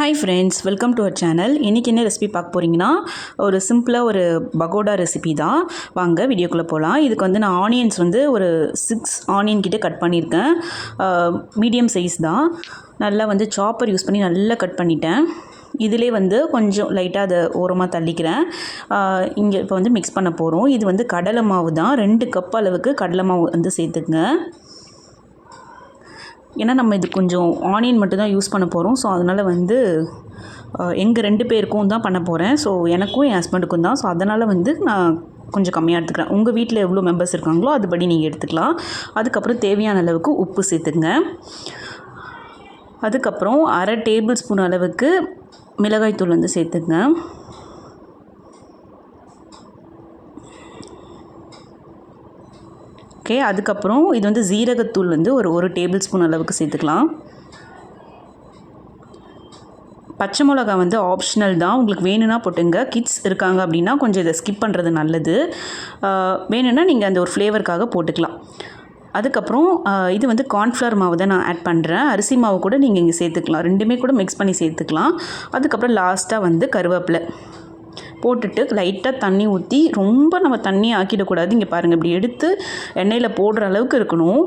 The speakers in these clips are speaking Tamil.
Hi friends, welcome to our channel. இன்றைக்கி என்ன ரெசிபி பார்க்க போகிறீங்கன்னா, ஒரு சிம்பிளாக ஒரு பகோடா ரெசிபி தான். வாங்க வீடியோக்குள்ளே போகலாம். இதுக்கு வந்து நான் ஆனியன்ஸ் வந்து ஒரு 6 ஆனியன் கிட்டே கட் பண்ணியிருக்கேன். மீடியம் சைஸ் தான். நல்லா வந்து சாப்பர் யூஸ் பண்ணி நல்லா கட் பண்ணிட்டேன். இதிலே வந்து கொஞ்சம் லைட்டாக அதை ஓரமாக தள்ளிக்கிறேன். இங்கே இப்போ வந்து மிக்ஸ் பண்ண போகிறோம். இது வந்து கடலை மாவு தான். 2 கப் அளவுக்கு கடலை மாவு வந்து சேர்த்துக்குங்க. ஏன்னா நம்ம இது கொஞ்சம் ஆனியன் மட்டும் தான் யூஸ் பண்ண போகிறோம். ஸோ அதனால் வந்து எங்கள் 2 பேருக்கும் தான் பண்ண போகிறேன். ஸோ எனக்கும் என் ஹஸ்பண்டுக்கும் தான். ஸோ அதனால் வந்து நான் கொஞ்சம் கம்மியாக எடுத்துக்கிறேன். உங்கள் வீட்டில் எவ்வளோ மெம்பர்ஸ் இருக்காங்களோ அதுபடி நீங்கள் எடுத்துக்கலாம். அதுக்கப்புறம் தேவையான அளவுக்கு உப்பு சேர்த்துங்க. அதுக்கப்புறம் 1/2 டேபிள் ஸ்பூன் அளவுக்கு மிளகாய்த்தூள் வந்து சேர்த்துங்க. ஓகே, அதுக்கப்புறம் இது வந்து ஜீரகத்தூள் வந்து ஒரு டேபிள் ஸ்பூன் அளவுக்கு சேர்த்துக்கலாம். பச்சை மிளகா வந்து ஆப்ஷனல் தான், உங்களுக்கு வேணும்னா போட்டுங்க. கிட்ஸ் இருக்காங்க அப்படின்னா கொஞ்சம் இதை ஸ்கிப் பண்ணுறது நல்லது. வேணும்னா நீங்கள் அந்த ஒரு ஃப்ளேவருக்காக போட்டுக்கலாம். அதுக்கப்புறம் இது வந்து கார்ன்ஃப்ளவர் மாவு தான் நான் ஆட் பண்ணுறேன். அரிசி மாவு கூட நீங்கள் இங்கே சேர்த்துக்கலாம். 2மே கூட மிக்ஸ் பண்ணி சேர்த்துக்கலாம். அதுக்கப்புறம் லாஸ்ட்டாக வந்து கருவேப்பிலை போட்டுட்டு லைட்டாக தண்ணி ஊற்றி, ரொம்ப நம்ம தண்ணி ஆக்கிடக்கூடாது. இங்கே பாருங்கள், இப்படி எடுத்து எண்ணெயில் போடுற அளவுக்கு இருக்கணும்.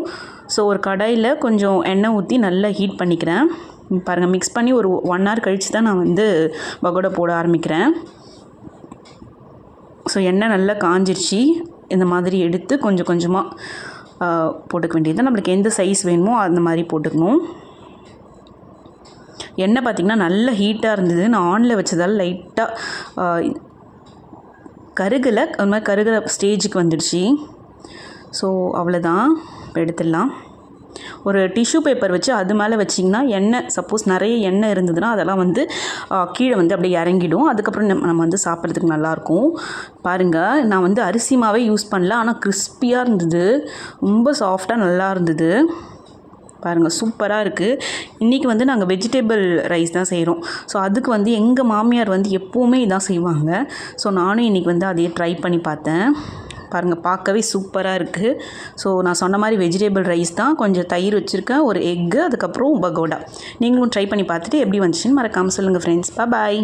ஸோ ஒரு கடாயில் கொஞ்சம் எண்ணெய் ஊற்றி நல்லா ஹீட் பண்ணிக்கிறேன். பாருங்கள், மிக்ஸ் பண்ணி ஒரு 1 hour கழித்து தான் நான் வந்து பகோடா போட ஆரம்பிக்கிறேன். ஸோ எண்ணெய் நல்லா காஞ்சிருச்சு. இந்த மாதிரி எடுத்து கொஞ்சம் கொஞ்சமாக போட்டுக்க வேண்டியது. நம்மளுக்கு எந்த சைஸ் வேணுமோ அந்த மாதிரி போட்டுக்கணும். எண்ணெய் பார்த்திங்கன்னா நல்ல ஹீட்டாக இருந்தது. நான் ஆனில் வச்சதால் லைட்டாக கருகலை. அது மாதிரி கருகிற ஸ்டேஜுக்கு வந்துடுச்சு. ஸோ அவ்வளோதான், எடுத்துடலாம். ஒரு டிஷ்யூ பேப்பர் வச்சு அது மேலே வச்சிங்கன்னா எண்ணெய், சப்போஸ் நிறைய எண்ணெய் இருந்ததுன்னா அதெல்லாம் வந்து கீழே வந்து அப்படியே இறங்கிடும். அதுக்கப்புறம் நம்ம வந்து சாப்பிட்றதுக்கு நல்லாயிருக்கும். பாருங்கள், நான் வந்து அரிசி மாவே யூஸ் பண்ணல, ஆனால் கிறிஸ்பியாக இருந்தது. ரொம்ப சாஃப்டாக நல்லா இருந்தது. பாருங்கள், சூப்பராக இருக்குது. இன்றைக்கி வந்து நாங்கள் வெஜிடபிள் ரைஸ் தான் செய்கிறோம். ஸோ அதுக்கு வந்து எங்கள் மாமியார் வந்து எப்போவுமே இதான் செய்வாங்க. ஸோ நானும் இன்றைக்கி வந்து அதையே ட்ரை பண்ணி பார்த்தேன். பாருங்கள், பார்க்கவே சூப்பராக இருக்குது. ஸோ நான் சொன்ன மாதிரி வெஜிடபிள் ரைஸ் தான். கொஞ்சம் தயிர் வச்சுருக்கேன், ஒரு எக்கு, அதுக்கப்புறம் பகோடா. நீங்களும் ட்ரை பண்ணி பார்த்துட்டு எப்படி வந்துச்சுன்னு மறக்காமல் சொல்லுங்கள் ஃப்ரெண்ட்ஸ். பாய்.